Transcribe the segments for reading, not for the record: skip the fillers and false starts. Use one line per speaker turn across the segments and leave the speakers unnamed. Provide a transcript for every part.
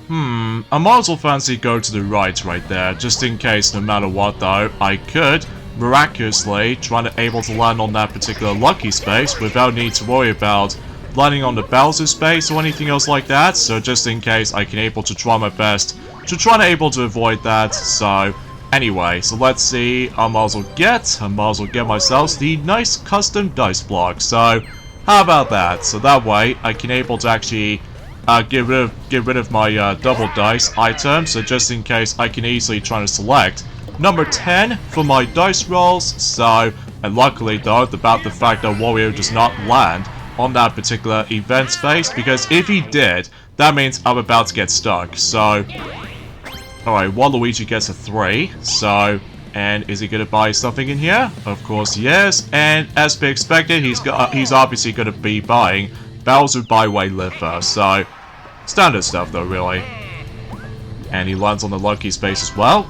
I might as well fancy go to the right there, just in case no matter what though, I could miraculously try to able to land on that particular lucky space without need to worry about landing on the Bowser space or anything else like that, so just in case I can able to try my best to try to able to avoid that. So anyway, so let's see, I might as well get myself the nice custom dice block. So how about that? So that way I can able to actually get rid of my double dice item, so just in case I can easily try to select number 10 for my dice rolls. So, and luckily though, about the fact that Wario does not land on that particular event space, because if he did, that means I'm about to get stuck. So, alright, Waluigi gets a 3, so, and is he gonna buy something in here? Of course he is, and as be expected, he's obviously gonna be buying Bowser Byway Liver, so standard stuff though, really. And he lands on the lucky space as well.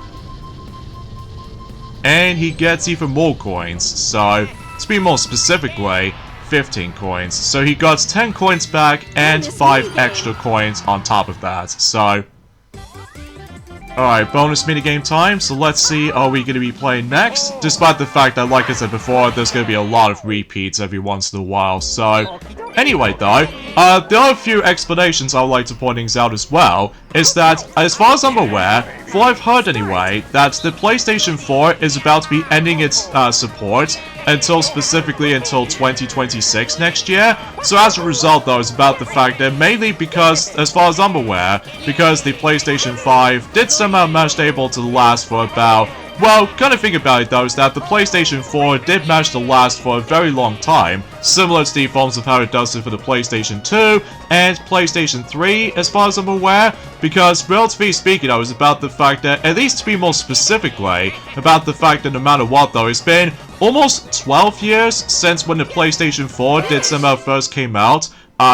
And he gets even more coins, so to be more specifically, 15 coins. So he got 10 coins back and 5 extra coins on top of that, so alright, bonus minigame time, so let's see, are we going to be playing next? Despite the fact that, like I said before, there's going to be a lot of repeats every once in a while, so anyway though, there are a few explanations I would like to point things out as well, is that, as far as I'm aware, for what I've heard anyway, that the PlayStation 4 is about to be ending its support specifically until 2026 next year. So as a result though, it's about the fact that mainly because, as far as I'm aware, because the PlayStation 5 did somehow manage to able to last for about, well, kind of think about it though, is that the PlayStation 4 did manage to last for a very long time, similar to the forms of how it does it for the PlayStation 2 and PlayStation 3, as far as I'm aware, because relatively speaking, I was about the fact that, at least to be more specifically, about the fact that no matter what though, it's been almost 12 years since when the PlayStation 4 did somehow first came out,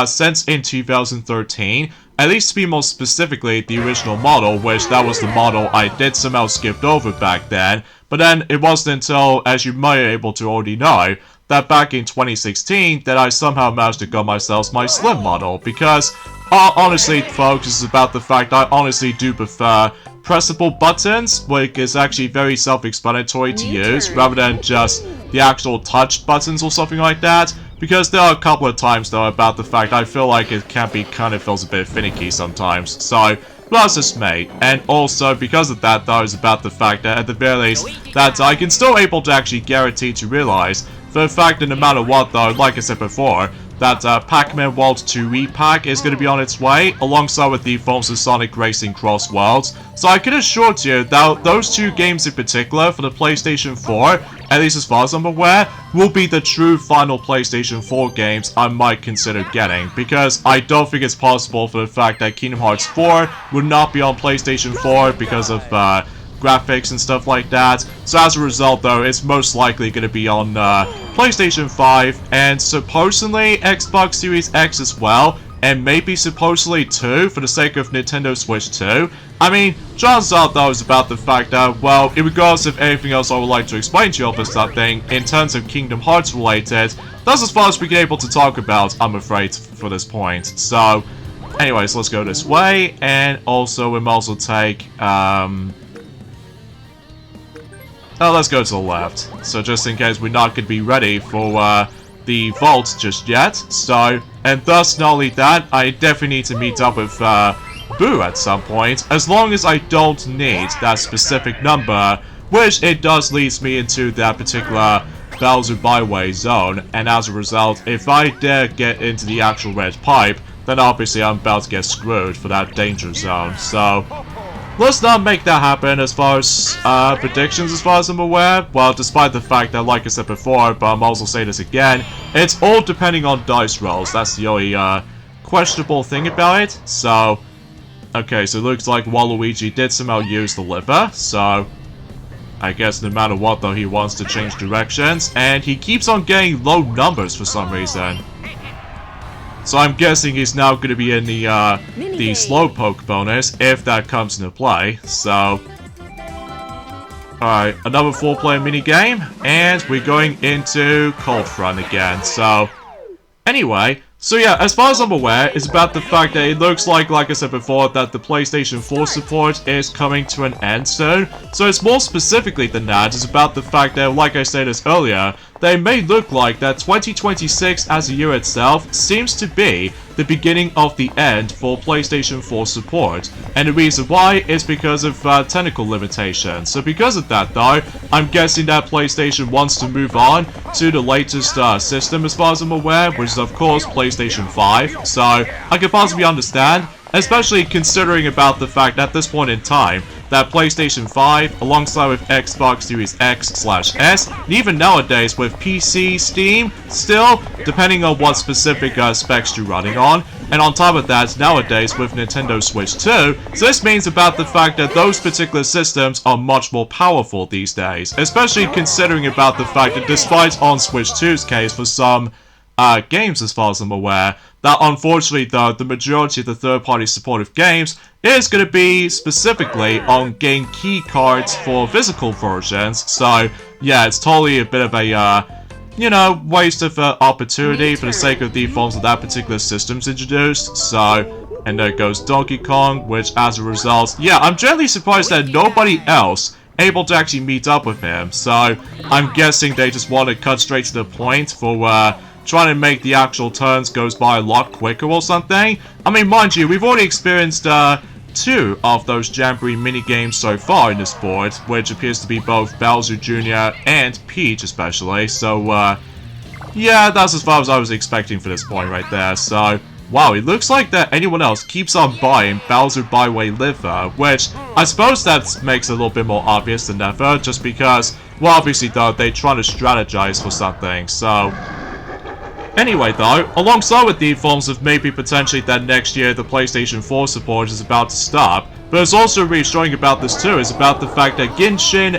since in 2013. At least to be more specifically, the original model, which that was the model I did somehow skipped over back then. But then it wasn't until, as you might be able to already know, that back in 2016 that I somehow managed to get myself my Slim model. Because, honestly folks, it's about the fact I honestly do prefer pressable buttons, which is actually very self-explanatory to use, rather than just the actual touch buttons or something like that. Because there are a couple of times though about the fact I feel like it can be kind of feels a bit finicky sometimes. So that's just me. And also because of that though is about the fact that at the very least that I can still able to actually guarantee to realize for the fact that no matter what though, like I said before, that Pac-Man World 2 repack is going to be on its way, alongside with the forms of Sonic Racing Cross Worlds. So I can assure you that those two games in particular for the PlayStation 4, at least as far as I'm aware, will be the true final PlayStation 4 games I might consider getting, because I don't think it's possible for the fact that Kingdom Hearts 4 would not be on PlayStation 4 because of graphics and stuff like that. So as a result though, it's most likely going to be on PlayStation 5 and supposedly Xbox Series X as well, and maybe supposedly 2 for the sake of Nintendo Switch 2. I mean, chances are though is about the fact that, well, in regards of anything else I would like to explain to you for something in terms of Kingdom Hearts related, that's as far as we can able to talk about, I'm afraid, for this point. So anyways, let's go this way, and also we might also take let's go to the left. So just in case we're not going to be ready for the vault just yet. So, and thus not only that, I definitely need to meet up with Boo at some point, as long as I don't need that specific number, which it does leads me into that particular Bowser Byway zone, and as a result, if I dare get into the actual red pipe, then obviously I'm about to get screwed for that danger zone. So let's not make that happen as far as predictions as far as I'm aware. Well, despite the fact that, like I said before, but I'm also saying this again, it's all depending on dice rolls. That's the only questionable thing about it. So, okay, so it looks like Waluigi did somehow use the liver. So, I guess no matter what though, he wants to change directions. And he keeps on getting low numbers for some reason. So I'm guessing he's now going to be in the Slowpoke bonus, if that comes into play. So, alright, another 4-player minigame, and we're going into Cold Front again. So, anyway, So yeah, as far as I'm aware, it's about the fact that it looks like I said before, that the PlayStation 4 support is coming to an end soon. So it's more specifically than that, it's about the fact that, like I said this earlier, they may look like that 2026 as a year itself seems to be the beginning of the end for PlayStation 4 support. And the reason why is because of technical limitations. So because of that though, I'm guessing that PlayStation wants to move on to the latest system as far as I'm aware, which is of course PlayStation 5. So I can possibly understand, especially considering about the fact at this point in time that PlayStation 5, alongside with Xbox Series X/S, and even nowadays with PC, Steam, still, depending on what specific specs you're running on, and on top of that, nowadays with Nintendo Switch 2, so this means about the fact that those particular systems are much more powerful these days, especially considering about the fact that despite on Switch 2's case for some games as far as I'm aware, that unfortunately though, the majority of the third-party supportive games is going to be specifically on game key cards for physical versions, so yeah, it's totally a bit of a, you know, waste of opportunity for the sake of the forms of that particular system's introduced, so, and there goes Donkey Kong, which as a result, yeah, I'm generally surprised that nobody else able to actually meet up with him, so I'm guessing they just want to cut straight to the point for, trying to make the actual turns goes by a lot quicker or something. I mean, mind you, we've already experienced 2 of those Jamboree minigames so far in this board, which appears to be both Bowser Jr. and Peach especially, so yeah, that's as far as I was expecting for this point right there, so wow, it looks like that anyone else keeps on buying Bowser Byway Liver, which I suppose that makes it a little bit more obvious than ever, just because, well, obviously though, they're trying to strategize for something, so anyway though, alongside with the forms of maybe potentially that next year the PlayStation 4 support is about to stop, but it's also reassuring about this too, is about the fact that Genshin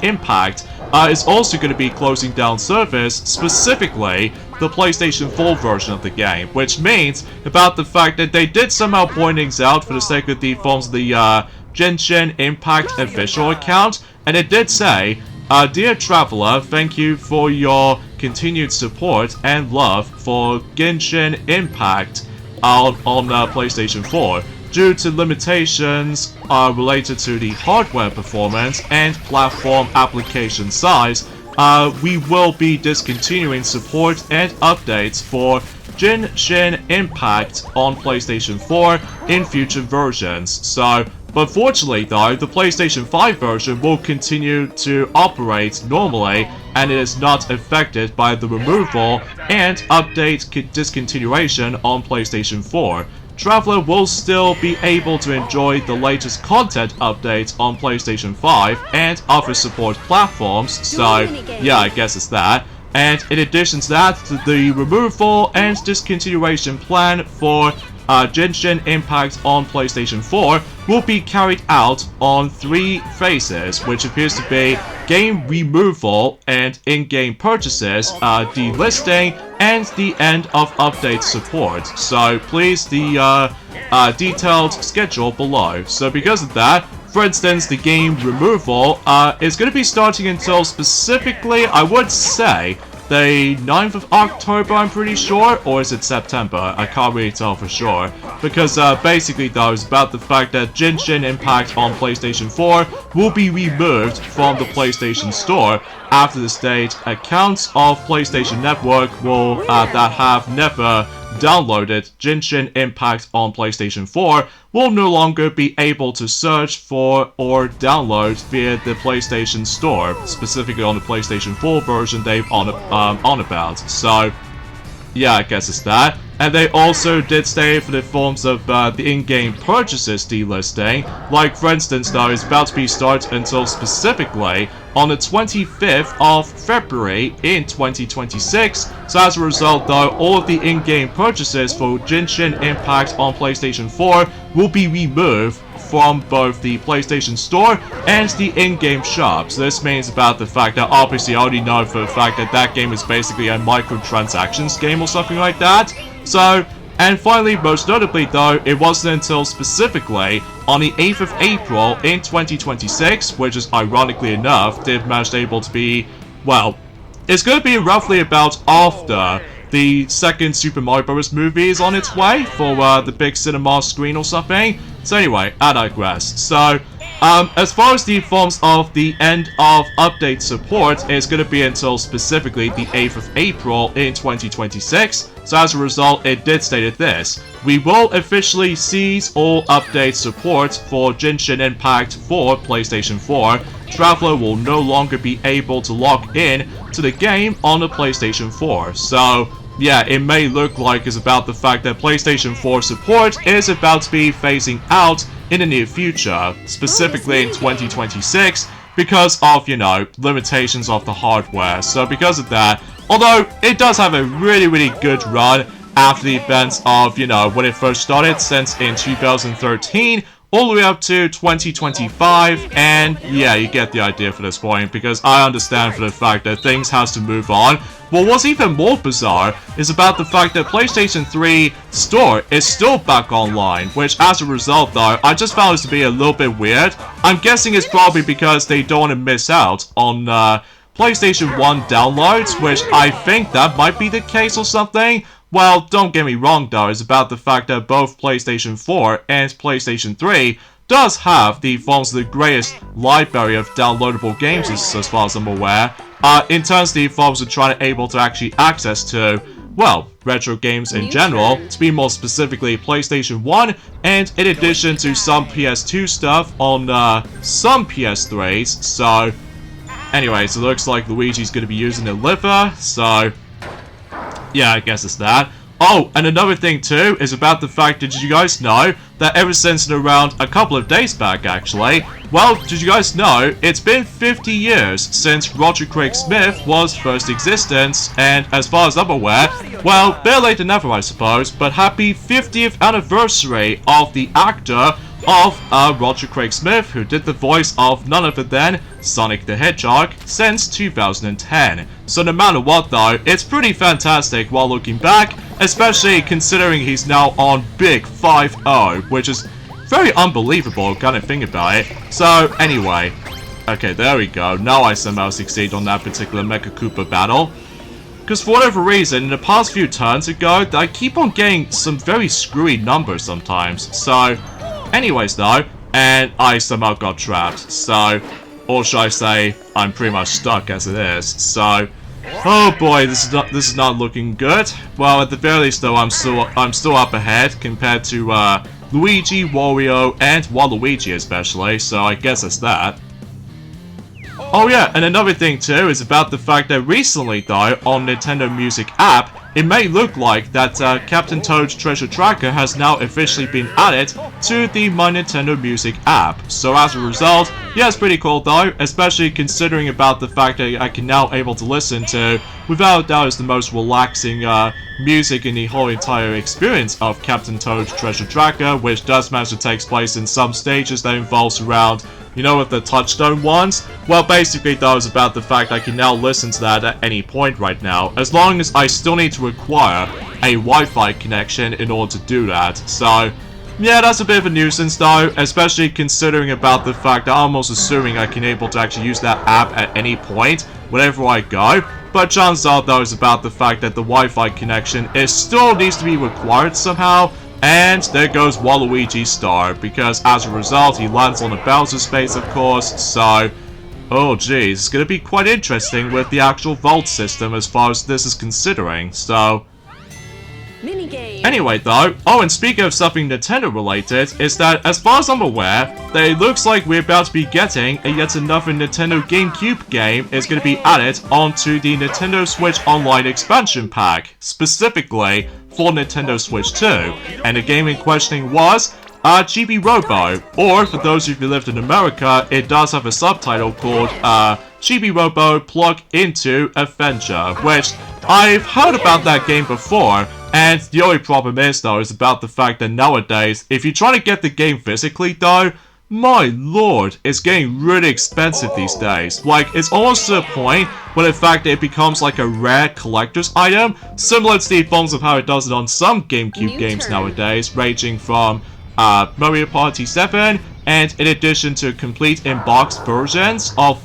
Impact is also going to be closing down service, specifically the PlayStation 4 version of the game, which means about the fact that they did somehow point things out for the sake of the forms of the Genshin Impact official account, and it did say, dear traveler, thank you for your continued support and love for Genshin Impact on PlayStation 4. Due to limitations related to the hardware performance and platform application size, we will be discontinuing support and updates for Genshin Impact on PlayStation 4 in future versions. So, but fortunately though, the PlayStation 5 version will continue to operate normally, and it is not affected by the removal and update discontinuation on PlayStation 4. Traveler will still be able to enjoy the latest content updates on PlayStation 5 and other support platforms, so yeah, I guess it's that. And in addition to that, the removal and discontinuation plan for Genshin Impact on PlayStation 4 will be carried out on 3 phases, which appears to be game removal and in-game purchases, delisting, and the end of update support. So please the detailed schedule below. So because of that, for instance, the game removal is going to be starting until specifically, I would say, the 9th of October, I'm pretty sure, or is it September? I can't really tell for sure, because basically though, it's about the fact that Genshin Impact on PlayStation 4 will be removed from the PlayStation Store. After this date, accounts of PlayStation Network will that have never downloaded Genshin Impact on PlayStation 4 will no longer be able to search for or download via the PlayStation Store, specifically on the PlayStation 4 version they've on about. So yeah, I guess it's that. And they also did stay for the forms of the in-game purchases delisting. Like, for instance, though, it's about to be started until specifically on the 25th of February in 2026. So as a result, though, all of the in-game purchases for Genshin Impact on PlayStation 4 will be removed from both the PlayStation Store and the in-game shop. So this means about the fact that obviously I already know for the fact that that game is basically a microtransactions game or something like that. So, and finally, most notably though, it wasn't until specifically on the 8th of April in 2026, which is ironically enough, they've managed able to be, well, it's going to be roughly about after the second Super Mario Bros. Movie is on its way for the big cinema screen or something. So anyway, I digress. So, as far as the forms of the end of update support, it's going to be until specifically the 8th of April in 2026. So as a result, it did state this: we will officially cease all update support for Genshin Impact for PlayStation 4. Traveler will no longer be able to log in to the game on the PlayStation 4. So yeah, it may look like it's about the fact that PlayStation 4 support is about to be phasing out in the near future, specifically in 2026, because of, you know, limitations of the hardware. So because of that, although it does have a really good run after the events of, you know, when it first started, since in 2013, all the way up to 2025, and yeah, you get the idea for this point, because I understand for the fact that things has to move on. But what's even more bizarre is about the fact that PlayStation 3 store is still back online, which as a result though, I just found this to be a little bit weird. I'm guessing it's probably because they don't want to miss out on PlayStation 1 downloads, which I think that might be the case or something. Well, don't get me wrong though, it's about the fact that both PlayStation 4 and PlayStation 3 does have the forms of the greatest library of downloadable games as far as I'm aware, in terms of the forms of trying to able to actually access to, well, retro games in general, to be more specifically PlayStation 1, and in addition to some PS2 stuff on some PS3s. So anyways, it looks like Luigi's going to be using the liver, so yeah, I guess it's that. Oh, and another thing too is about the fact that, did you guys know that ever since around a couple of days back actually, well, did you guys know it's been 50 years since Roger Craig Smith was first existence, and as far as I'm aware, well, better late than never I suppose, but happy 50th anniversary of the actor of Roger Craig Smith, who did the voice of none other than Sonic the Hedgehog since 2010. So no matter what though, it's pretty fantastic while looking back, especially considering he's now on Big 5-0, which is very unbelievable kind of thing about it. So anyway, okay, there we go. Now I somehow succeed on that particular Mecha Koopa battle. Because for whatever reason, in the past few turns ago, I keep on getting some very screwy numbers sometimes. So anyways though, and I somehow got trapped, so, or should I say, I'm pretty much stuck as it is, so, oh boy, this is not looking good. Well, at the very least though, I'm still up ahead compared to Luigi, Wario, and Waluigi especially, so I guess that's that. Oh yeah, and another thing too is about the fact that recently though, on Nintendo Music app, it may look like that Captain Toad's Treasure Tracker has now officially been added to the My Nintendo Music app. So as a result, yeah, it's pretty cool though, especially considering about the fact that I can now able to listen to, without a doubt, is the most relaxing music in the whole entire experience of Captain Toad's Treasure Tracker, which does manage to take place in some stages that involves around, you know, with the touchstone ones. Well, basically though, it's about the fact I can now listen to that at any point right now, as long as I still need to acquire a Wi-Fi connection in order to do that. So yeah, that's a bit of a nuisance though, especially considering about the fact that I'm almost assuming I can able to actually use that app at any point, wherever I go. But chances are though is about the fact that the Wi-Fi connection still needs to be required somehow. And there goes Waluigi's star, because as a result, he lands on the Bowser space, of course, so oh geez, it's gonna be quite interesting with the actual vault system as far as this is considering, so anyway though, oh, and speaking of something Nintendo related, is that as far as I'm aware, that it looks like we're about to be getting yet another Nintendo GameCube game is going to be added onto the Nintendo Switch Online expansion pack, specifically for Nintendo Switch 2, and the game in questioning was Chibi Robo, or for those of you who lived in America, it does have a subtitle called Chibi Robo Plug Into Adventure, which I've heard about that game before, and the only problem is though is about the fact that nowadays, if you're trying to get the game physically though, my lord, it's getting really expensive these days. Like, it's almost to the point where in fact it becomes like a rare collector's item, similar to the forms of how it does it on some GameCube games nowadays, ranging from Mario Party 7, and in addition to complete in-box versions of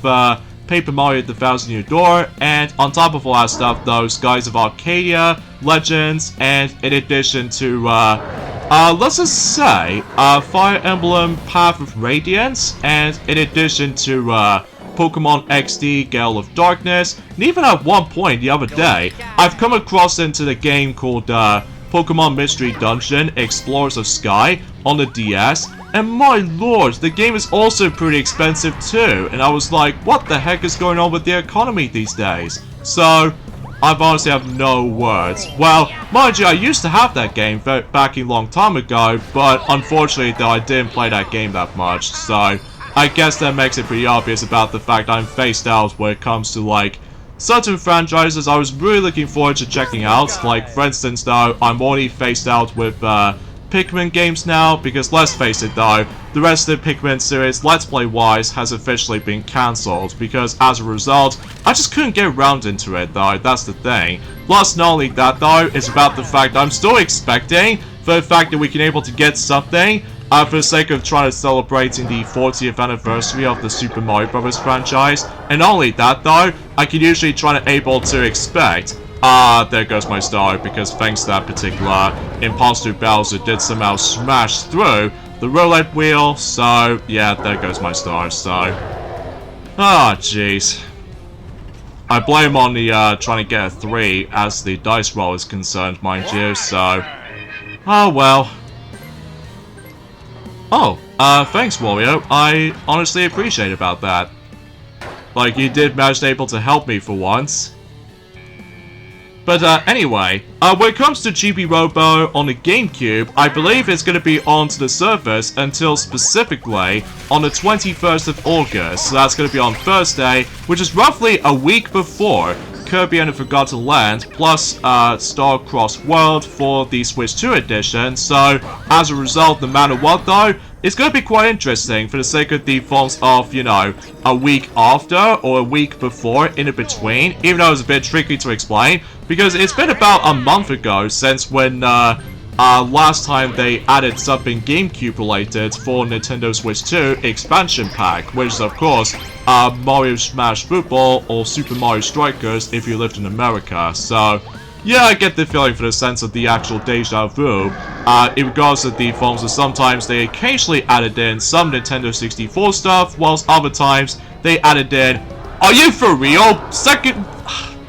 Paper Mario The Thousand Year Door, and on top of all that stuff, those guys of Arcadia, Legends, and in addition to, let's just say, Fire Emblem Path of Radiance, and in addition to, Pokemon XD Gale of Darkness, and even at one point the other day, I've come across into the game called, Pokemon Mystery Dungeon Explorers of Sky on the DS, and my lord, the game is also pretty expensive too, and I was like, what the heck is going on with the economy these days? So, I honestly have no words. Well, mind you, I used to have that game back a long time ago, but unfortunately though I didn't play that game that much, so I guess that makes it pretty obvious about the fact I'm phased out when it comes to like certain franchises I was really looking forward to checking out. Like, for instance, though, I'm already phased out with Pikmin games now, because let's face it though, the rest of the Pikmin series, Let's Play-wise, has officially been cancelled, because as a result, I just couldn't get around into it though, that's the thing. Plus, not only that though, it's about the fact I'm still expecting for the fact that we can able to get something for the sake of trying to celebrating the 40th anniversary of the Super Mario Bros. Franchise. And not only that though, I can usually try to able to expect, there goes my star, because thanks to that particular imposter Bowser did somehow smash through the roulette wheel, so yeah, there goes my star, so. Jeez. I blame on the, trying to get a 3 as the dice roll is concerned, mind you, so. Oh well. Oh, thanks, Wario. I honestly appreciate about that. Like, you did manage to able to help me for once. But, anyway, when it comes to Chibi Robo on the GameCube, I believe it's going to be onto the service until specifically on the 21st of August. So that's going to be on Thursday, which is roughly a week before Kirby and the Forgotten Land, plus Star-Crossed World for the Switch 2 edition. So, as a result, no matter what though, it's going to be quite interesting for the sake of the forms of, you know, a week after or a week before in between, even though it's a bit tricky to explain, because it's been about a month ago since when last time they added something GameCube related for Nintendo Switch 2 expansion pack, which is of course Mario Smash Football or Super Mario Strikers if you lived in America. So yeah, I get the feeling for the sense of the actual deja vu. In regards to the forms of sometimes they occasionally added in some Nintendo 64 stuff, whilst other times they added in, are you for real?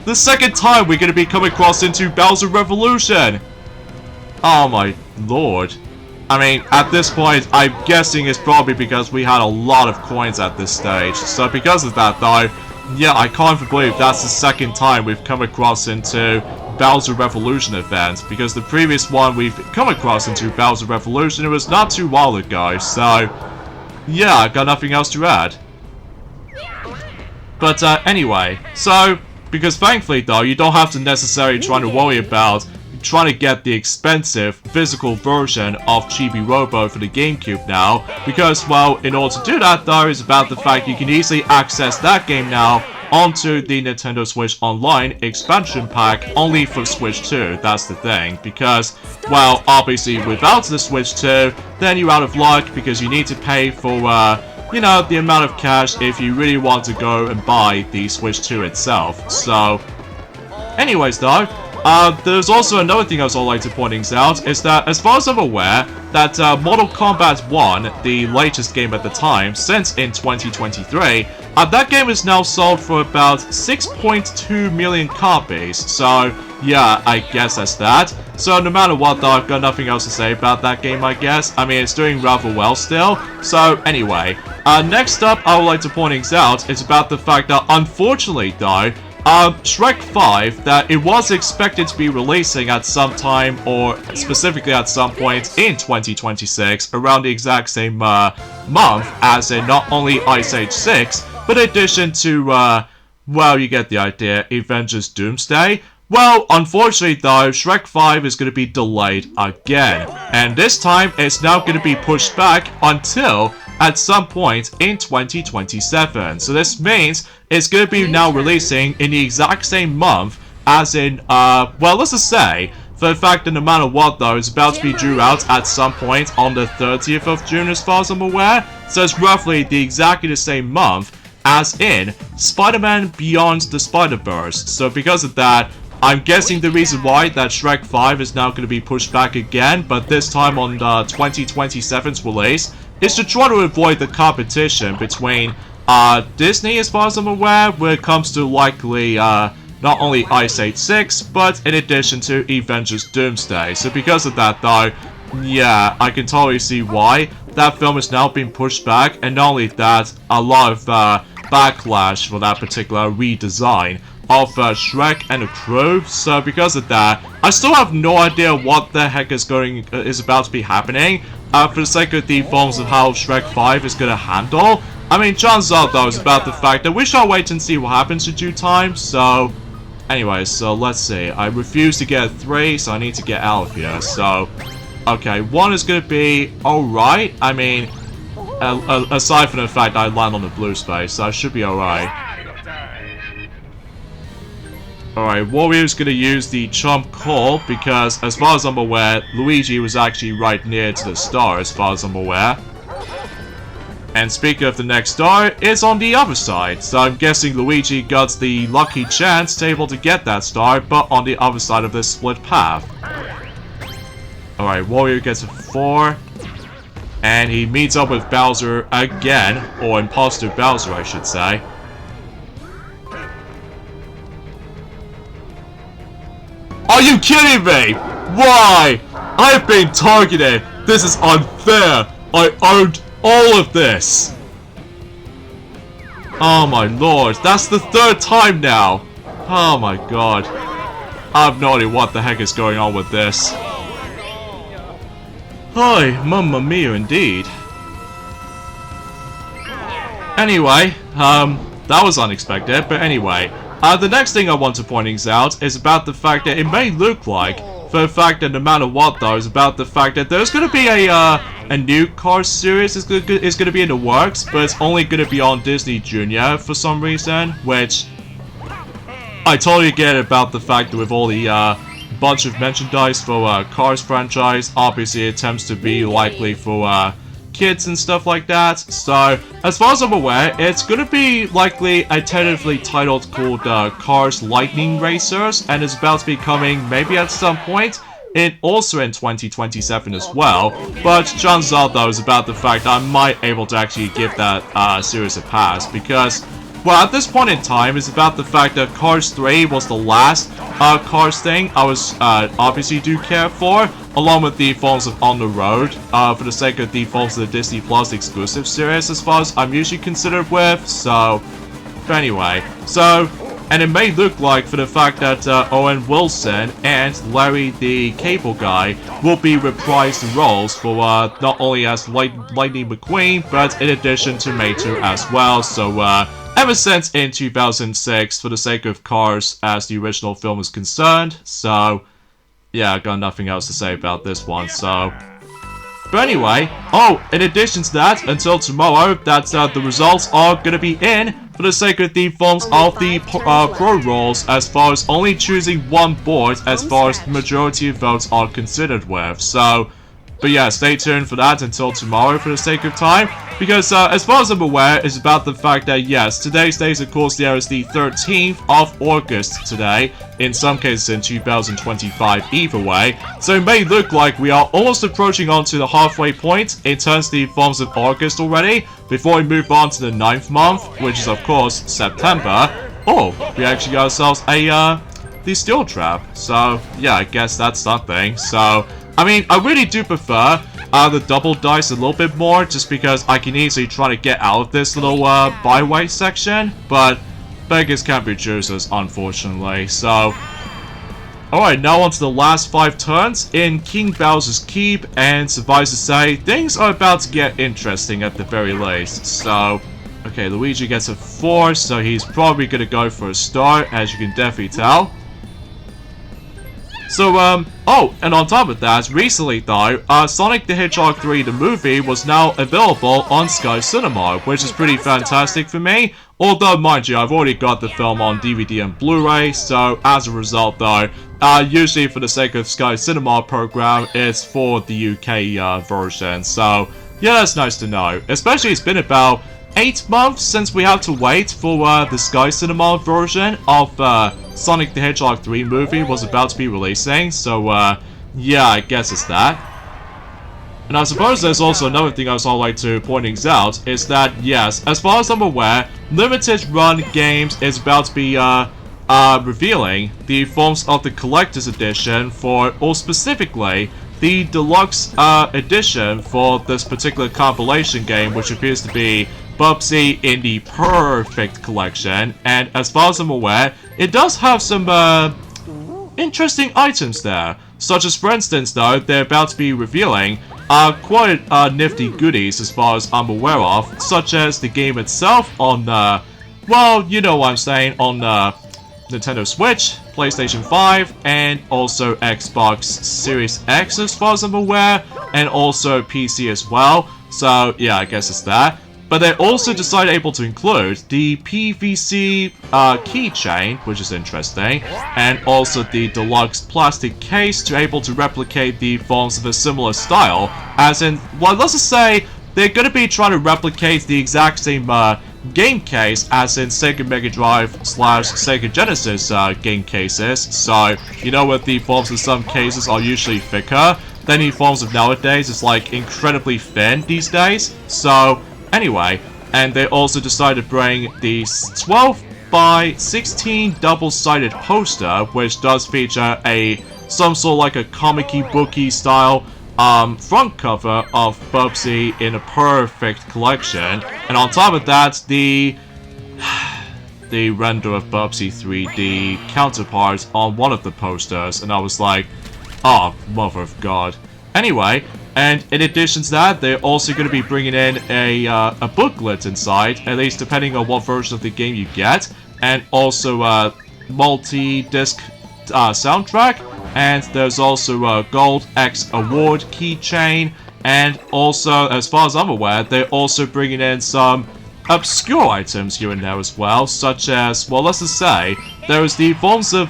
The second time we're gonna be coming across into Bowser Revolution! Oh my lord. I mean, at this point, I'm guessing it's probably because we had a lot of coins at this stage. So because of that though, yeah, I can't believe that's the second time we've come across into Bowser Revolution event, because the previous one we've come across into Bowser Revolution, it was not too while ago, so yeah, I got nothing else to add. But anyway, so, because thankfully though, you don't have to necessarily try to worry about trying to get the expensive physical version of Chibi Robo for the GameCube now, because, well, in order to do that though, is about the fact you can easily access that game now onto the Nintendo Switch Online expansion pack only for Switch 2, that's the thing, because, well, obviously without the Switch 2, then you're out of luck because you need to pay for, you know, the amount of cash if you really want to go and buy the Switch 2 itself. So, anyways though, there's also another thing I would like to point out, is that as far as I'm aware, that Mortal Kombat 1, the latest game at the time, since in 2023, that game is now sold for about 6.2 million copies, so yeah, I guess that's that. So no matter what though, I've got nothing else to say about that game, I guess. I mean, it's doing rather well still. So anyway, next up I would like to point out is about the fact that unfortunately though, Shrek 5, that it was expected to be releasing at some time, or specifically at some point in 2026, around the exact same month as in not only Ice Age 6, but in addition to, well, you get the idea, Avengers Doomsday. Well, unfortunately though, Shrek 5 is going to be delayed again, and this time it's now going to be pushed back until at some point in 2027. So this means it's going to be now releasing in the exact same month as in, well, let's just say, for the fact that no matter what though, it's about to be due out at some point on the 30th of June as far as I'm aware. So it's roughly exactly the same month as in Spider-Man Beyond the Spider-Verse. So because of that, I'm guessing the reason why that Shrek 5 is now going to be pushed back again, but this time on 2027's release, is to try to avoid the competition between Disney, as far as I'm aware, when it comes to likely not only Ice Age 6, but in addition to Avengers Doomsday. So because of that though, yeah, I can totally see why that film is now being pushed back, and not only that, a lot of backlash for that particular redesign of Shrek and the crew. So because of that, I still have no idea what the heck is about to be happening. For the sake of the films of how Shrek 5 is gonna handle. I mean, chances are though is about the fact that we shall wait and see what happens in due time. So, anyway, so let's see. I refuse to get 3, so I need to get out of here. So, okay, 1 is gonna be alright. I mean, aside from the fact I land on the blue space, so I should be alright. Alright, Warrior's gonna use the Chump Call because, as far as I'm aware, Luigi was actually right near to the star, as far as I'm aware. And speaking of the next star, it's on the other side, so I'm guessing Luigi got the lucky chance to able to get that star, but on the other side of this split path. Alright, Warrior gets a 4. And he meets up with Bowser again, or Imposter Bowser, I should say. Are you kidding me? Why? I've been targeted. This is unfair. I earned all of this. Oh my lord, that's the 3rd time now. Oh my god. I have no idea what the heck is going on with this. Hi, mamma mia indeed. Anyway, that was unexpected, but anyway. The next thing I want to point out is about the fact that it may look like, for the fact that no matter what though, is about the fact that there's going to be a new Cars series is going to be in the works, but it's only going to be on Disney Junior for some reason, which I totally get about the fact that with all the bunch of merchandise for Cars franchise, obviously it tends to be likely for kids and stuff like that. So, as far as I'm aware, it's gonna be likely a tentatively titled called Cars Lightning Racers, and it's about to be coming maybe at some point, also in 2027 as well. But chances are though is about the fact I might able to actually give that series a pass, because, well, at this point in time, it's about the fact that Cars 3 was the last Cars thing I was obviously do care for, along with the films of On the Road, for the sake of the films of the Disney Plus exclusive series, as far as I'm usually considered with. So, but anyway, so, and it may look like for the fact that Owen Wilson and Larry the Cable Guy will be reprised roles for not only as Lightning McQueen, but in addition to Mayto as well. So, ever since in 2006, for the sake of Cars as the original film is concerned. So, yeah, I got nothing else to say about this one, so. But anyway, oh, in addition to that, until tomorrow, that the results are going to be in for the sake of the films of the pro roles, as far as only choosing one board as far as the majority of votes are considered with. So, but yeah, stay tuned for that until tomorrow for the sake of time, because as far as I'm aware, it's about the fact that yes, today's date, of course, there is the 13th of August today, in some cases in 2025 either way, so it may look like we are almost approaching onto the halfway point in terms of the forms of August already, before we move on to the 9th month, which is of course September. Oh, we actually got ourselves a the steel trap, so yeah, I guess that's something. So I mean, I really do prefer the double dice a little bit more, just because I can easily try to get out of this little byway section, but beggars can't be choosers, unfortunately. So, alright, now on to the last 5 turns in King Bowser's Keep, and suffice to say, things are about to get interesting at the very least. So, okay, Luigi gets a 4, so he's probably gonna go for a star, as you can definitely tell. So, oh, and on top of that, recently though, Sonic the Hedgehog 3, the movie, was now available on Sky Cinema, which is pretty fantastic for me. Although, mind you, I've already got the film on DVD and Blu-ray, so as a result though, usually for the sake of Sky Cinema program, it's for the UK version. So, yeah, that's nice to know. Especially it's been about 8 months since we have to wait for the Sky Cinema version of Sonic the Hedgehog 3 movie was about to be releasing. So, yeah, I guess it's that. And I suppose there's also another thing I would like to point out, is that, yes, as far as I'm aware, Limited Run Games is about to be, revealing the forms of the Collector's Edition for, or specifically, the Deluxe, edition for this particular compilation game, which appears to be Bubsy in the Perfect Collection. And as far as I'm aware, it does have some, interesting items there. Such as, for instance, though, they're about to be revealing quite nifty goodies as far as I'm aware of, such as the game itself on, well, you know what I'm saying, on Nintendo Switch, PlayStation 5, and also Xbox Series X as far as I'm aware, and also PC as well. So, yeah, I guess it's that. But they also decided able to include the PVC keychain, which is interesting, and also the deluxe plastic case to able to replicate the forms of a similar style. As in, well, let's just say they're going to be trying to replicate the exact same game case as in Sega Mega Drive / Sega Genesis game cases. So, you know what, the forms of some cases are usually thicker than the forms of nowadays. It's like incredibly thin these days. So, anyway, and they also decided to bring the 12 by 16 double-sided poster, which does feature some sort of like a comic-y booky style front cover of Bubsy in a perfect collection, and on top of that, the render of Bubsy 3D counterpart on one of the posters, and I was like, oh, mother of God. Anyway, and in addition to that, they're also going to be bringing in a booklet inside, at least depending on what version of the game you get, and also a multi-disc soundtrack, and there's also a Gold X Award keychain, and also, as far as I'm aware, they're also bringing in some obscure items here and there as well, such as, well, let's just say, there's the forms of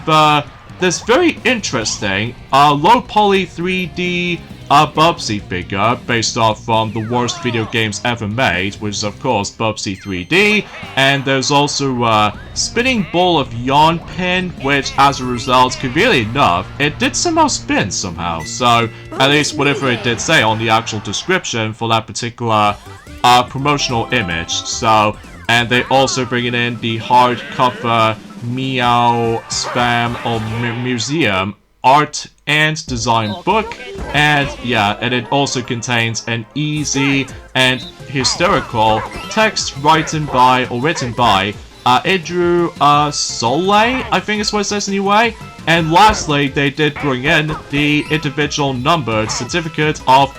this very interesting low-poly 3D Bubsy figure based off from the worst video games ever made, which is of course Bubsy 3D, and there's also a spinning ball of yawn pin, which as a result, conveniently enough, it did somehow spin somehow, so at least whatever it did say on the actual description for that particular promotional image. So, and they also bringing in the hardcover Meow Spam or Museum art and design book, and yeah, and it also contains an easy and hysterical text written by Idru Soleil, I think is what it says anyway. And lastly, they did bring in the individual numbered certificate of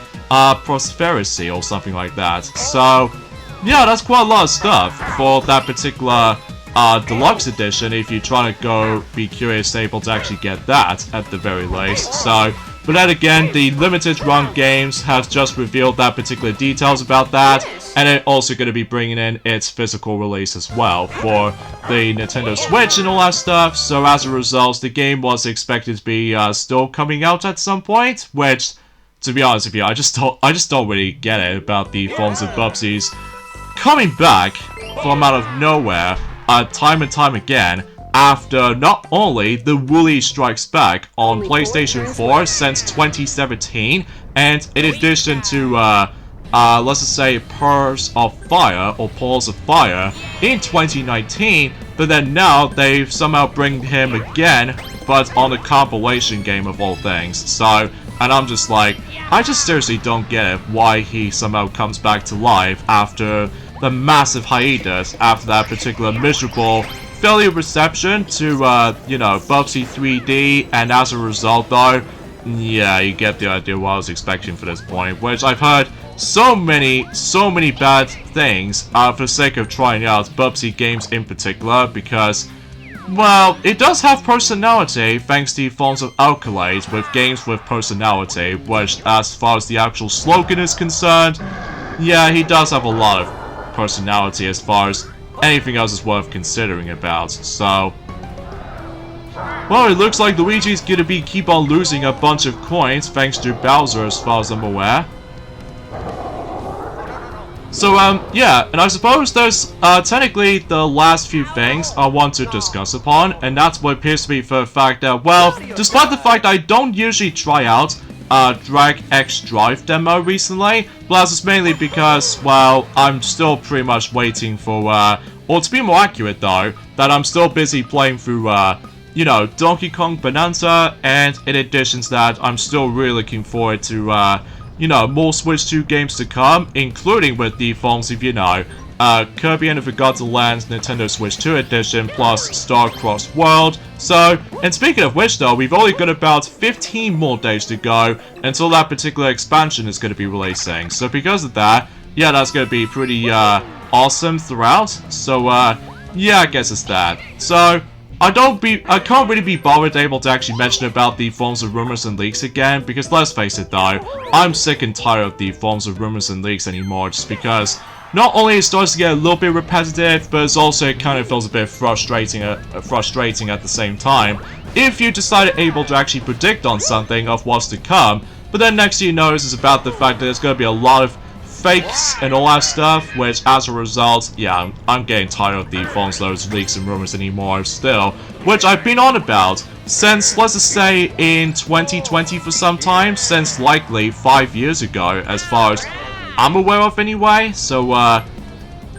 prosperity or something like that. So yeah, that's quite a lot of stuff for that particular deluxe edition, if you're trying to go be curious, able to actually get that at the very least. So, but then again, the Limited Run Games has just revealed that particular details about that, and it's also going to be bringing in its physical release as well for the Nintendo Switch and all that stuff. So as a result, the game was expected to be still coming out at some point, which, to be honest with you, I just don't really get it about the forms of Bubsies coming back from out of nowhere. Time and time again, after not only the Woolly Strikes Back on PlayStation 4 since 2017, and in addition to, let's just say, Pearls of Fire in 2019, but then now they've somehow bring him again, but on a compilation game of all things. So, and I'm just like, I just seriously don't get it why he somehow comes back to life after the massive hiatus after that particular miserable failure reception to, you know, Bubsy 3D, and as a result, though, yeah, you get the idea what I was expecting for this point, which I've heard so many bad things for the sake of trying out Bubsy games in particular, because, well, it does have personality thanks to forms of accolades with games with personality, which, as far as the actual slogan is concerned, yeah, he does have a lot of personality as far as anything else is worth considering about. So, well, it looks like Luigi's gonna keep on losing a bunch of coins thanks to Bowser as far as I'm aware. So, yeah, and I suppose there's, technically the last few things I want to discuss upon, and that's what appears to be the fact that, well, despite the fact I don't usually try out, Drag X Drive demo recently, but that's just mainly because, well, I'm still pretty much waiting for, or to be more accurate though, that I'm still busy playing through, you know, Donkey Kong Bonanza, and in addition to that, I'm still really looking forward to, you know, more Switch 2 games to come, including with the forms of, you know, Kirby and the Forgotten Lands Nintendo Switch 2 Edition plus Star-Crossed World. So, and speaking of which though, we've only got about 15 more days to go until that particular expansion is going to be releasing. So because of that, yeah, that's going to be pretty, awesome throughout. So, yeah, I guess it's that. So, I can't really be bothered able to actually mention about the forms of rumors and leaks again, because let's face it though, I'm sick and tired of the forms of rumors and leaks anymore, just because not only it starts to get a little bit repetitive, but it's also it kind of feels a bit frustrating at the same time. If you decided able to actually predict on something of what's to come, but then next thing you know is about the fact that there's going to be a lot of fakes and all that stuff, which as a result, yeah, I'm getting tired of the forms of those leaks and rumors anymore still, which I've been on about since, let's just say, in 2020 for some time, since likely 5 years ago, as far as I'm aware of anyway. So,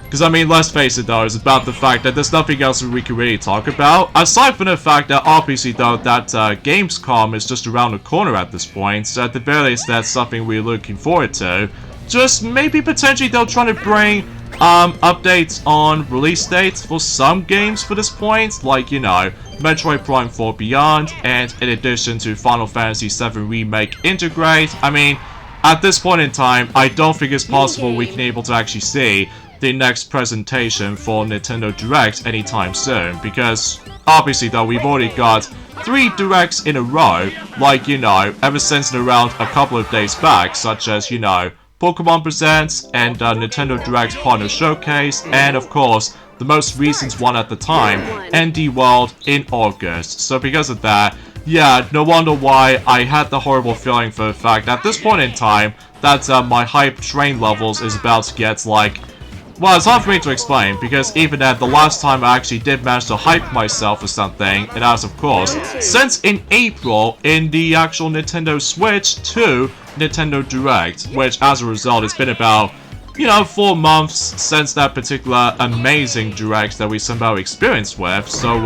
because I mean, let's face it though, it's about the fact that there's nothing else we can really talk about, aside from the fact that obviously though, that Gamescom is just around the corner at this point, so at the very least that's something we're looking forward to. Just maybe potentially they'll try to bring updates on release dates for some games for this point, like, you know, Metroid Prime 4 Beyond, and in addition to Final Fantasy VII Remake Integrate. I mean, at this point in time, I don't think it's possible we can able to actually see the next presentation for Nintendo Direct anytime soon, because obviously though we've already got 3 Directs in a row, like, you know, ever since around a couple of days back, such as, you know, Pokemon Presents, and Nintendo Direct Partner Showcase, and of course, the most recent one at the time, ND World in August. So because of that, yeah, no wonder why I had the horrible feeling for the fact at this point in time that my hype train levels is about to get like, well, it's hard for me to explain, because even at the last time I actually did manage to hype myself for something, and as of course, since in April in the actual Nintendo Switch 2 Nintendo Direct, which as a result it's been about, you know, 4 months since that particular amazing Direct that we somehow experienced with, so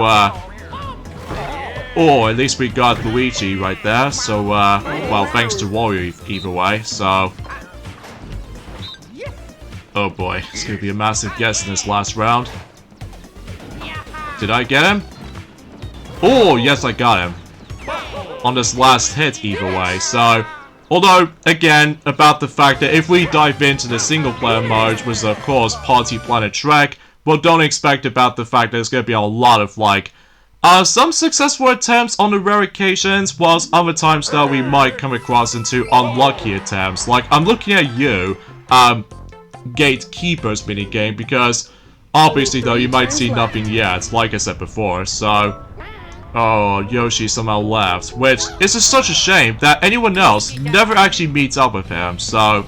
or at least we got Luigi right there, so well, thanks to Wario either way, so oh boy, it's gonna be a massive guess in this last round. Did I get him? Oh, yes, I got him. On this last hit, either way. So, although, again, about the fact that if we dive into the single-player mode, which is, of course, Party Planet Trek, well, don't expect about the fact that there's gonna be a lot of, like, some successful attempts on the rare occasions, whilst other times, though, we might come across into unlucky attempts. Like, I'm looking at you, Gatekeepers minigame, because obviously though you might see nothing yet, like I said before, so oh, Yoshi somehow left, which is just such a shame that anyone else never actually meets up with him, so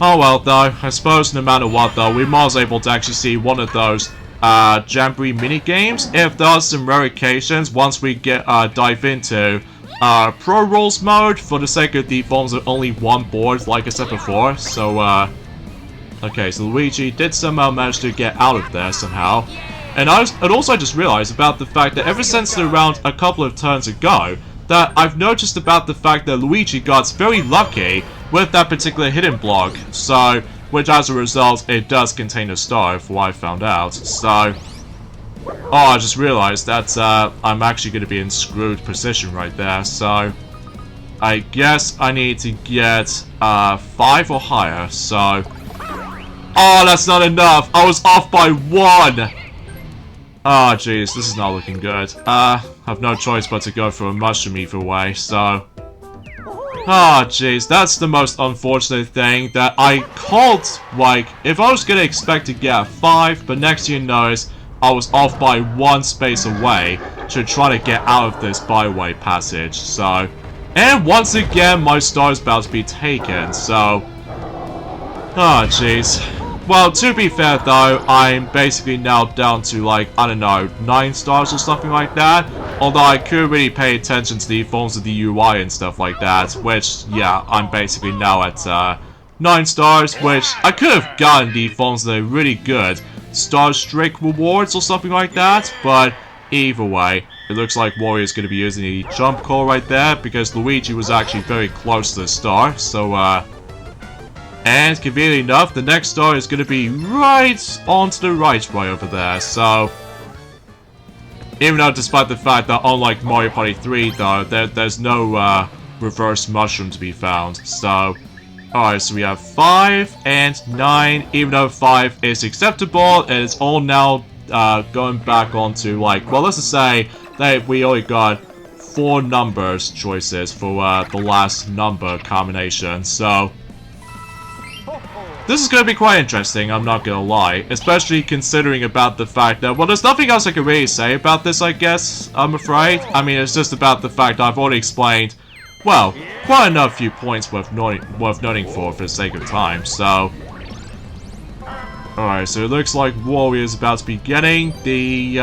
oh well though, I suppose no matter what though, we might be able to actually see one of those Jamboree minigames, if there are some rare occasions, once we get dive into Pro Rules mode, for the sake of the forms of only one board, like I said before, so okay, so Luigi did somehow manage to get out of there somehow. And also I just realized about the fact that ever since around a couple of turns ago, that I've noticed about the fact that Luigi got very lucky with that particular hidden block. So, which as a result, it does contain a star, for what I found out. So, oh, I just realized that I'm actually going to be in screwed position right there. So, I guess I need to get 5 or higher, so oh, that's not enough! I was off by 1! Oh, jeez, this is not looking good. I have no choice but to go for a mushroom either way, so oh, jeez, that's the most unfortunate thing, that I called, like, if I was gonna expect to get a 5, but next thing you know is I was off by 1 space away to try to get out of this byway passage, so and once again, my star is about to be taken, so Oh, jeez. Well, to be fair though, I'm basically now down to like, I don't know, 9 stars or something like that. Although I could really pay attention to the forms of the UI and stuff like that, which, yeah, I'm basically now at 9 stars, which I could have gotten the forms that are really good star streak rewards or something like that, but either way, it looks like Warrior's going to be using the jump call right there because Luigi was actually very close to the star, so and conveniently enough, the next star is going to be right onto the right over there, so even though despite the fact that unlike Mario Party 3 though, there's no reverse mushroom to be found, so alright, so we have 5 and 9, even though 5 is acceptable, and it's all now going back onto, like, well, let's just say that we only got 4 numbers choices for the last number combination, so this is going to be quite interesting, I'm not going to lie, especially considering about the fact that, well, there's nothing else I can really say about this, I guess, I'm afraid. I mean, it's just about the fact that I've already explained, well, quite enough few points worth noting for the sake of time, so alright, so it looks like Warrior's about to be getting the,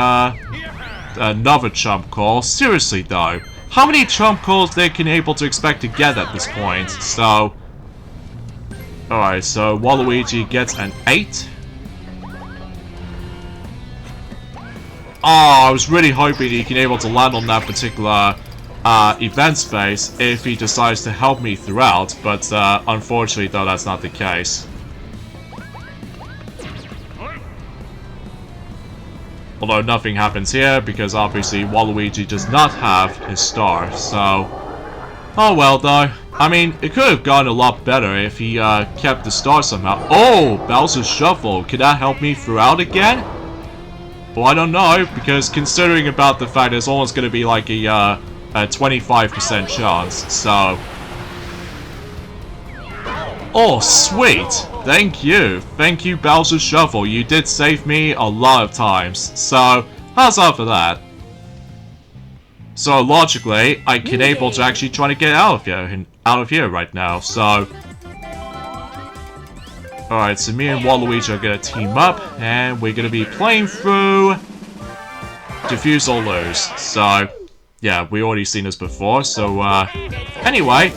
another chump call. Seriously, though, how many chump calls they can able to expect to get at this point? So, alright, so Waluigi gets an 8. Oh, I was really hoping he can able to land on that particular event space if he decides to help me throughout, but unfortunately, though, that's not the case. Although nothing happens here, because obviously Waluigi does not have his star, so oh well, though. I mean, it could have gone a lot better if he kept the star somehow. Oh, Bowser's Shuffle. Could that help me throughout again? Well, I don't know, because considering about the fact there's almost going to be like a 25% chance, so oh, sweet! Thank you! Thank you, Bowser's Shuffle. You did save me a lot of times, so how's that for that? So logically, I can able to actually try to get out of here right now, so alright, so me and Waluigi are gonna team up, and we're gonna be playing through Diffuse or Lose, so yeah, we already seen this before, so anyway,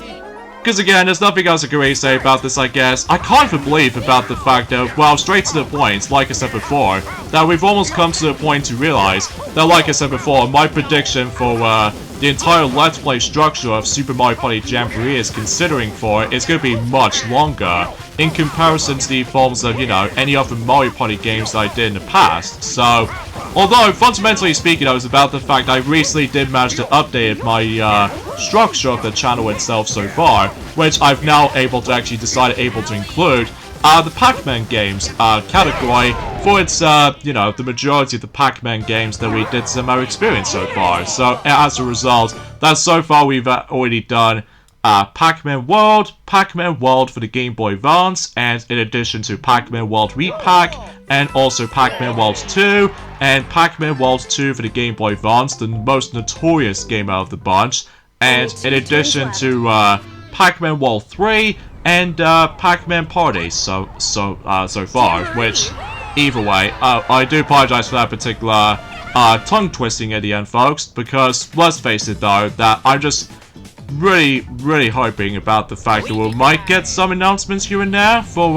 because again, there's nothing else I can really say about this, I guess. I can't even believe about the fact that, well, straight to the point, like I said before, that we've almost come to the point to realize that, like I said before, my prediction for the entire Let's Play structure of Super Mario Party Jamboree is considering for is going to be much longer in comparison to the forms of, you know, any other Mario Party games that I did in the past. So, although fundamentally speaking, I was about the fact I recently did manage to update my structure of the channel itself so far, which I've now able to actually decide to include the Pac-Man games category for its, you know, the majority of the Pac-Man games that we did somehow experience so far. So, as a result, that so far we've already done Pac-Man World for the Game Boy Advance, and in addition to Pac-Man World Repack, and also Pac-Man World 2, and Pac-Man World 2 for the Game Boy Advance, the most notorious game out of the bunch, and in addition to Pac-Man World 3, and Pac-Man Party so far, which, either way, I do apologize for that particular tongue twisting at the end, folks, because let's face it though, that I'm just really hoping about the fact that we might get some announcements here and there for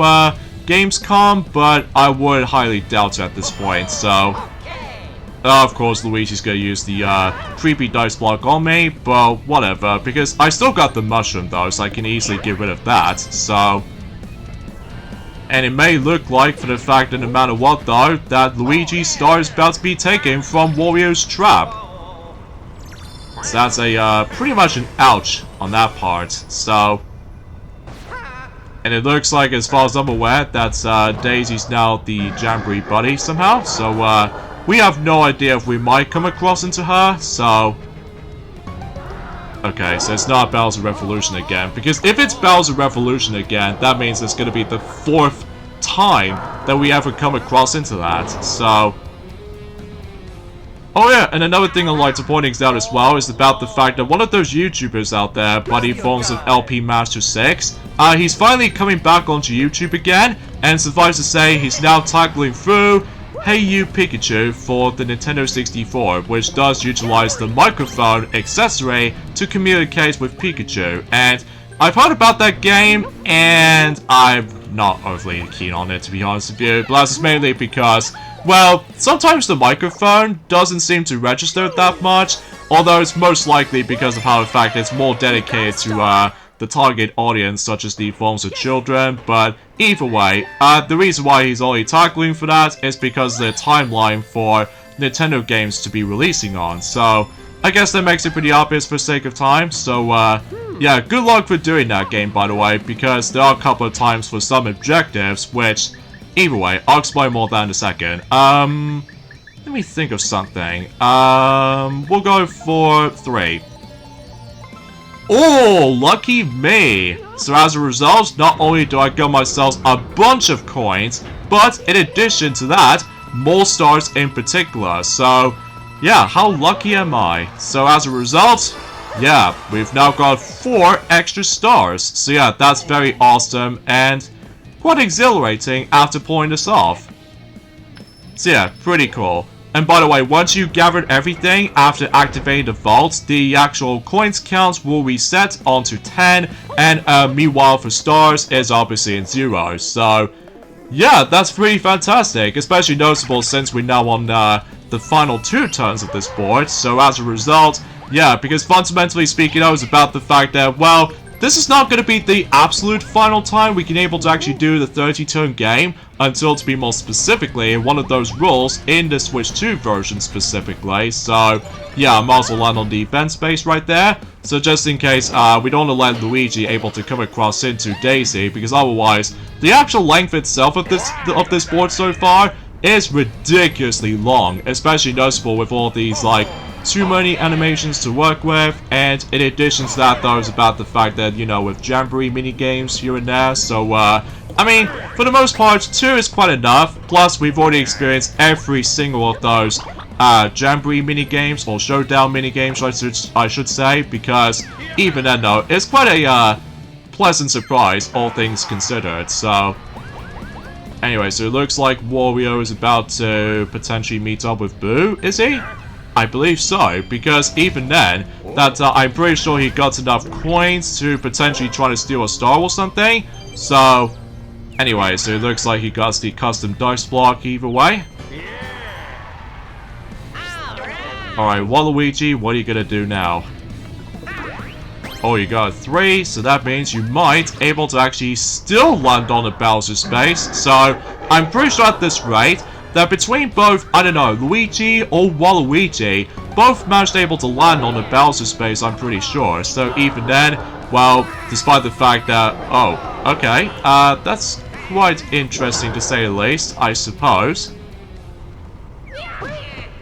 Gamescom, but I would highly doubt it at this point, so of course Luigi's gonna use the creepy dice block on me, but whatever, because I still got the mushroom though, so I can easily get rid of that, so and it may look like, for the fact that no matter what though, that Luigi's star is about to be taken from Wario's trap. So that's a pretty much an ouch on that part, so and it looks like, as far as I'm aware, that's Daisy's now the Jamboree buddy somehow, so we have no idea if we might come across into her, so okay, so it's not Bowser Revolution again, because if it's Bowser Revolution again, that means it's going to be the 4th time that we ever come across into that, so Oh yeah, and another thing I'd like to point out as well is about the fact that one of those YouTubers out there, by the forms of LP Master 6, he's finally coming back onto YouTube again, and suffice to say, he's now tackling through Hey You Pikachu for the Nintendo 64, which does utilize the microphone accessory to communicate with Pikachu. And I've heard about that game, and I'm not overly keen on it, to be honest with you, but that's mainly because, well, sometimes the microphone doesn't seem to register that much, although it's most likely because of how, in fact, it's more dedicated to the target audience, such as the forms of children. But either way, the reason why he's only tackling for that is because of the timeline for Nintendo games to be releasing on. So I guess that makes it pretty obvious for sake of time. So yeah, good luck for doing that game, by the way, because there are a couple of times for some objectives, which, either way, I'll explain more than in a second. Let me think of something. We'll go for 3. Oh, lucky me! So as a result, not only do I get myself a bunch of coins, but in addition to that, more stars in particular. So yeah, how lucky am I? So as a result, yeah, we've now got 4 extra stars. So yeah, that's very awesome and quite exhilarating after pulling this off. So yeah, pretty cool. And by the way, once you've gathered everything after activating the vault, the actual coins count will reset onto 10, and meanwhile for stars is obviously in 0. So yeah, that's pretty fantastic, especially noticeable since we're now on the final 2 turns of this board. So as a result, yeah, because fundamentally speaking, I was about the fact that, well, this is not going to be the absolute final time we can able to actually do the 30-turn game, until, to be more specifically, one of those rules in the Switch 2 version specifically. So yeah, I might as well land on the event space right there. So just in case we don't want to let Luigi able to come across into Daisy, because otherwise the actual length itself of this board so far is ridiculously long, especially noticeable with all these, like, too many animations to work with. And in addition to that, though, it's about the fact that, you know, with Jamboree minigames here and there. So I mean, for the most part, 2 is quite enough. Plus, we've already experienced every single of those Jamboree minigames, or Showdown minigames, I should say, because even then, though, it's quite a pleasant surprise, all things considered. So anyway, so it looks like Wario is about to potentially meet up with Boo, is he? I believe so, because even then, that I'm pretty sure he got enough coins to potentially try to steal a star or something. So anyway, so it looks like he got the custom dice block either way. Alright, Waluigi, what are you gonna do now? Oh, you got a 3, so that means you might able to actually still land on the Bowser space. So I'm pretty sure at this rate that between both, I don't know, Luigi or Waluigi, both managed able to land on the Bowser space, I'm pretty sure. So even then, well, despite the fact that, oh, okay, that's quite interesting to say the least, I suppose.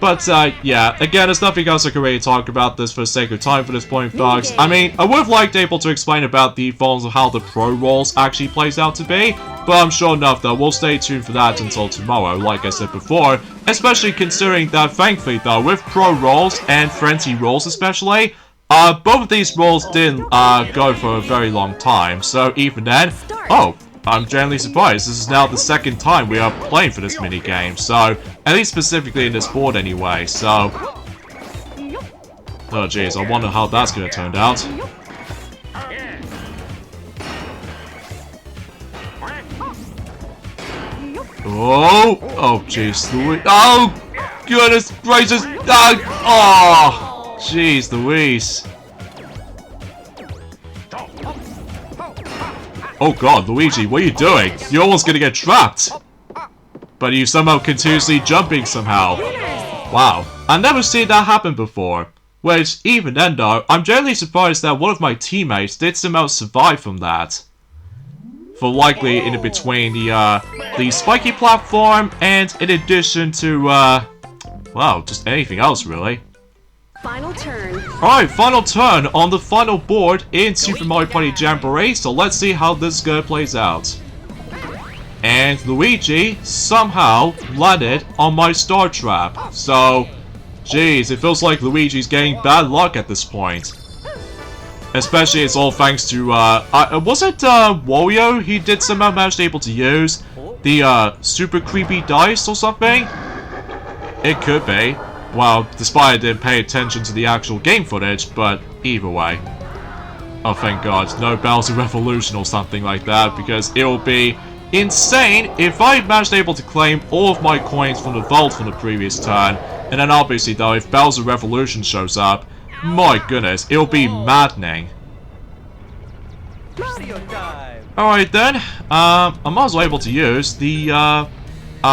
But, yeah, again, there's nothing else I can really talk about this for the sake of time for this point, folks. I mean, I would have liked able to explain about the forms of how the pro rolls actually plays out to be, but I'm sure enough that we'll stay tuned for that until tomorrow, like I said before, especially considering that, thankfully, though, with pro rolls and frenzy rolls especially, both of these rolls didn't, go for a very long time, so even then, oh, I'm genuinely surprised. This is now the 2nd time we are playing for this minigame, so at least specifically in this board anyway, so oh jeez, I wonder how that's gonna turn out. Oh jeez, Louise. Oh goodness gracious. Oh jeez, Louise. Oh god, Luigi, what are you doing? You're almost gonna get trapped! But you somehow continuously jumping somehow. Wow, I've never seen that happen before. Which, even then though, I'm genuinely surprised that one of my teammates did somehow survive from that. For likely in between the spiky platform and in addition to, wow, just anything else really.
Final turn.
Alright, final turn on the final board in Super Mario Party Jamboree, so let's see how this plays out. And Luigi somehow landed on my star trap. So, Jeez, it feels like Luigi's getting bad luck at this point. Especially it's all thanks to, was it, Wario he did somehow manage to able to use? The, super creepy dice or something? It could be. Well, despite I didn't pay attention to the actual game footage, but either way. Oh, thank God. No Bowser Revolution or something like that, because it will be insane if I managed to able to claim all of my coins from the vault from the previous turn, and then obviously though, if Bowser Revolution shows up, my goodness, it'll be maddening. Alright then, I'm also able to use the,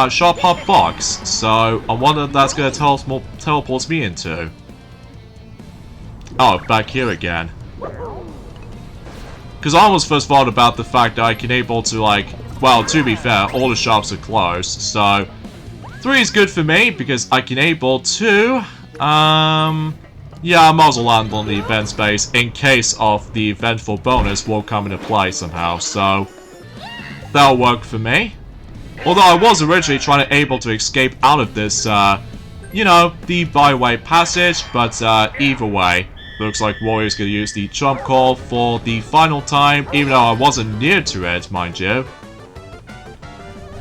Sharp Hop Box, so I wonder if that's gonna teleport me into. Oh, back here again. Because I almost first thought about the fact that I can able to, like, well, to be fair, all the shops are closed, so 3 is good for me, because I can able to, yeah, I might as well land on the event space in case of the eventful bonus will come into play somehow, so that'll work for me. Although I was originally trying to able to escape out of this, you know, the byway passage, but either way, looks like Warrior's gonna use the jump call for the final time, even though I wasn't near to it, mind you.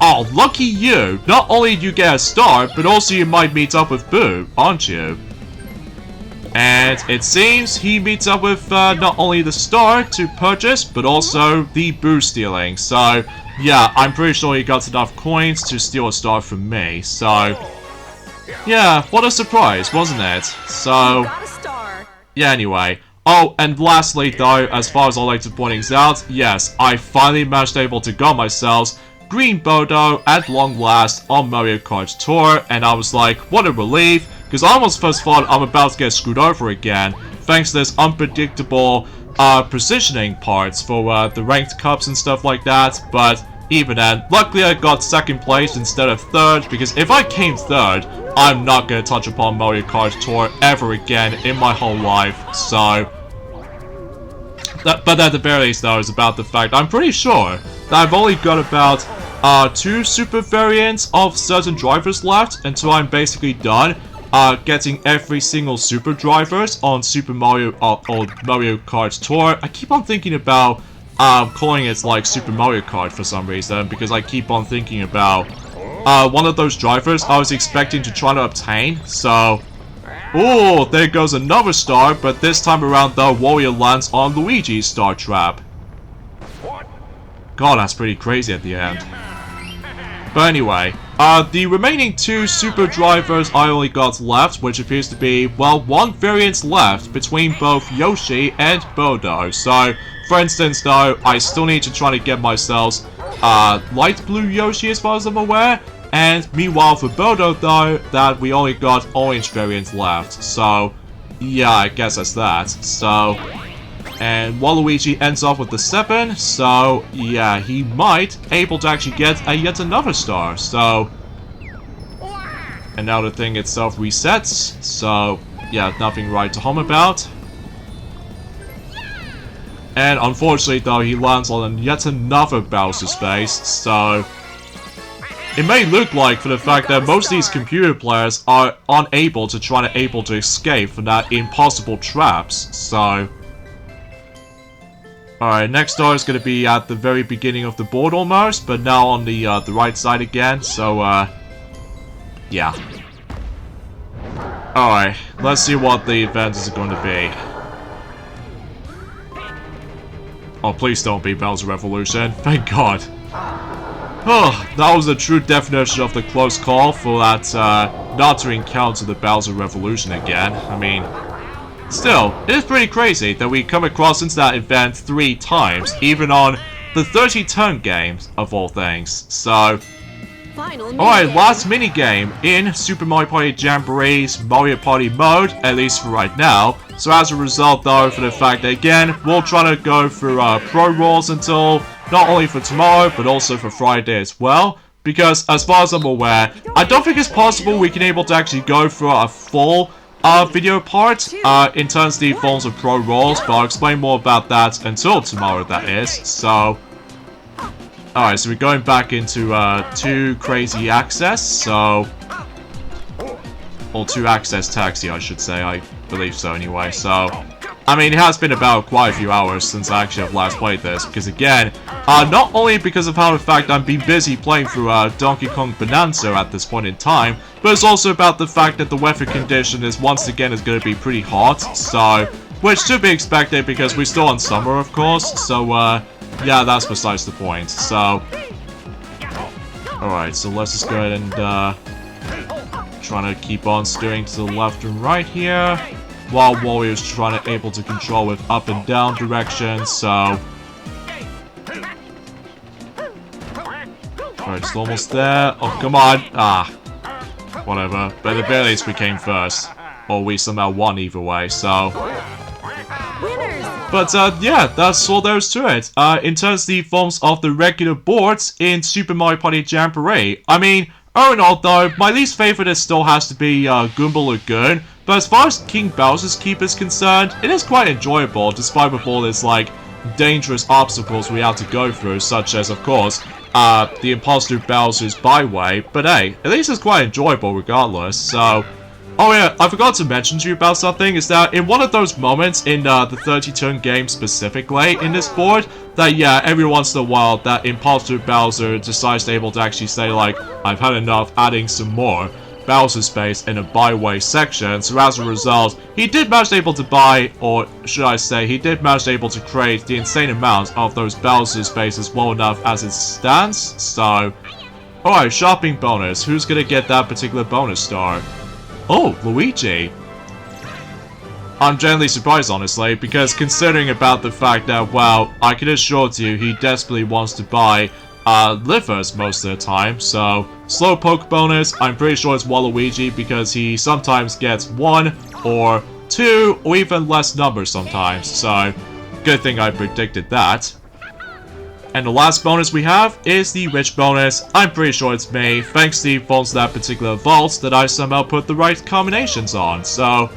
Oh, lucky you! Not only do you get a star, but also you might meet up with Boo, aren't you? And it seems he meets up with not only the star to purchase, but also the Boo stealing. So, yeah, I'm pretty sure he got enough coins to steal a star from me. So, yeah, what a surprise, wasn't it? So, yeah, anyway. Oh, and lastly though, as far as I like to point things out, yes, I finally managed to able to got myself Green Bodo at long last on Mario Kart Tour, and I was like, what a relief, because I almost first thought I'm about to get screwed over again, thanks to this unpredictable positioning parts for the ranked cups and stuff like that, but even then, luckily I got 2nd place instead of 3rd, because if I came 3rd, I'm not going to touch upon Mario Kart Tour ever again in my whole life, so... But at the very least though, is about the fact I'm pretty sure that I've only got about 2 super variants of certain drivers left until I'm basically done getting every single super drivers on Super Mario or Mario Kart Tour. I keep on thinking about calling it like Super Mario Kart for some reason, because I keep on thinking about one of those drivers I was expecting to try to obtain, so... Oh, there goes another star, but this time around though, Warrior lands on Luigi's star trap. God, that's pretty crazy at the end. But anyway, the remaining 2 super drivers I only got left, which appears to be, well, 1 variant left between both Yoshi and Bodo. So, for instance though, I still need to try to get myself light blue Yoshi as far as I'm aware. And meanwhile for Bodo though, that we only got orange variant left. So, yeah, I guess that's that. So, and Waluigi ends up with the 7, so yeah, he might able to actually get yet another star. So, and now the thing itself resets, so yeah, nothing right to hum about. And unfortunately though, he lands on yet another Bowser space, so... It may look like, for the fact that most of these computer players are unable to try to escape from that impossible traps, so... Alright, next star is going to be at the very beginning of the board almost, but now on the right side again, so, yeah. Alright, let's see what the event is going to be. Oh, please don't be Bowser Revolution, thank God. Oh, that was a true definition of the close call for that, not to encounter the Bowser Revolution again. I mean, still, it is pretty crazy that we come across into that event 3 times, even on the 30-turn games, of all things. So, alright, last minigame in Super Mario Party Jamboree's Mario Party mode, at least for right now. So as a result, though, for the fact that, again, we'll try to go through Pro Rolls until... not only for tomorrow, but also for Friday as well. Because, as far as I'm aware, I don't think it's possible we can able to actually go through a full video part in terms of the forms of Pro Rolls, but I'll explain more about that until tomorrow, that is. So, alright, so we're going back into 2 crazy access, so... or to access taxi, I should say. I believe so anyway. So, I mean, it has been about quite a few hours since I actually have last played this, because again, not only because of how, in fact, I've been busy playing through Donkey Kong Bonanza at this point in time, but it's also about the fact that the weather condition is once again going to be pretty hot, so, which should be expected because we're still in summer, of course, so, yeah, that's besides the point, so, alright, so let's just go ahead and, trying to keep on steering to the left and right here, while Warrior's trying to able to control with up and down directions, so... Alright, it's almost there. Oh, come on! Ah. Whatever. But at the very least, we came first. Or we somehow won either way, so... But, yeah, that's all there is to it. In terms of the forms of the regular boards in Super Mario Party Jamboree, I mean, all in all, though, my least favorite still has to be Goomba Lagoon. But as far as King Bowser's Keep is concerned, it is quite enjoyable, despite with all this, like, dangerous obstacles we have to go through, such as, of course, the imposter Bowser's Byway. But hey, at least it's quite enjoyable regardless, so... Oh yeah, I forgot to mention to you about something, is that in one of those moments in the 30-turn game specifically in this board, that yeah, every once in a while, that imposter Bowser decides to able to actually say like, I've had enough, adding some more Bowser space in a byway section, so as a result, he did manage to able to buy, or should I say, he did manage to able to create the insane amount of those Bowser spaces well enough as it stands, so... Alright, shopping bonus, who's gonna get that particular bonus star? Oh, Luigi! I'm genuinely surprised, honestly, because considering about the fact that, well, I can assure you he desperately wants to buy livers most of the time, so Slowpoke bonus, I'm pretty sure it's Waluigi because he sometimes gets 1 or 2 or even less numbers sometimes, so good thing I predicted that. And the last bonus we have is the Rich bonus. I'm pretty sure it's me, thanks to the forms of that particular vault that I somehow put the right combinations on, so...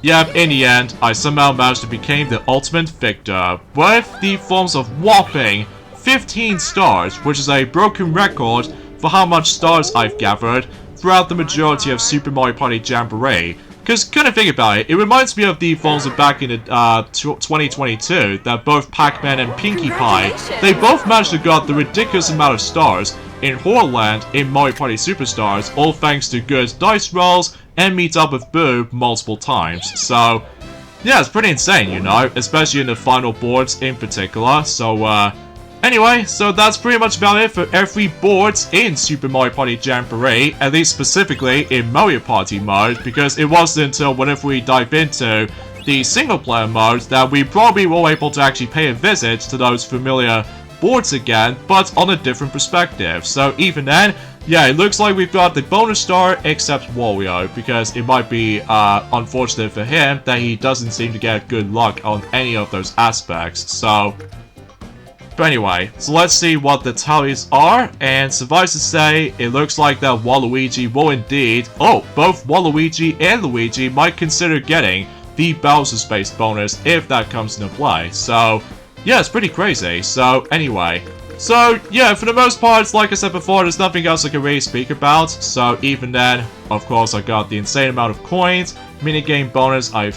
Yep, in the end, I somehow managed to become the ultimate victor, with the forms of whopping 15 stars, which is a broken record for how much stars I've gathered throughout the majority of Super Mario Party Jamboree. Because, kind of think about it, it reminds me of the forms of back in 2022, that both Pac-Man and Pinkie Pie, they both managed to get the ridiculous amount of stars in Horrorland in Mario Party Superstars, all thanks to good dice rolls and meet up with Boo multiple times. So, yeah, it's pretty insane, you know, especially in the final boards in particular. So, anyway, so that's pretty much about it for every board in Super Mario Party Jamboree, at least specifically in Mario Party mode, because it wasn't until whenever we dive into the single player mode that we probably were able to actually pay a visit to those familiar boards again, but on a different perspective. So even then, yeah, it looks like we've got the bonus star except Wario, because it might be unfortunate for him that he doesn't seem to get good luck on any of those aspects, so... But anyway, so let's see what the tallies are, and suffice to say, it looks like that Waluigi will indeed... Oh, both Waluigi and Luigi might consider getting the Bowser Space bonus if that comes into play, so... Yeah, it's pretty crazy, so anyway... So, yeah, for the most part, like I said before, there's nothing else I can really speak about, so even then, of course, I got the insane amount of coins, minigame bonus, I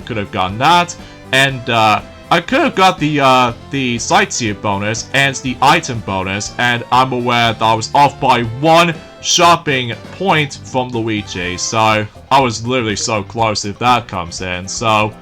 could have gotten that, and, I could have got the sightseer bonus and the item bonus, and I'm aware that I was off by 1 shopping point from Luigi, so I was literally so close if that comes in, so...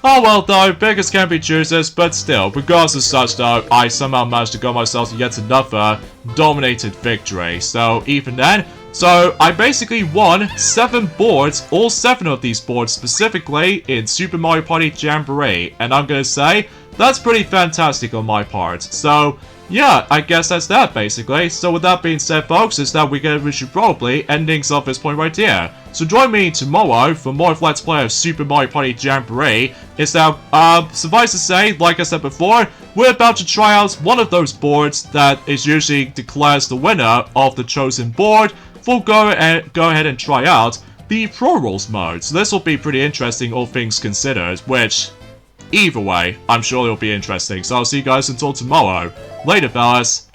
Oh well though, beggars can't be choosers, but still, regardless of such though, I somehow managed to get myself yet another dominated victory, so even then... So, I basically won 7 boards, all 7 of these boards specifically, in Super Mario Party Jamboree, and I'm gonna say, that's pretty fantastic on my part. So, yeah, I guess that's that basically. So with that being said folks, is that we should probably end things off this point right here. So join me tomorrow for more of Let's Play of Super Mario Party Jamboree. Is that, suffice to say, like I said before, we're about to try out one of those boards that is usually declares the winner of the chosen board. We'll go ahead and try out the Pro Rolls mode. So this will be pretty interesting, all things considered, which, either way, I'm sure it'll be interesting. So I'll see you guys until tomorrow. Later, fellas.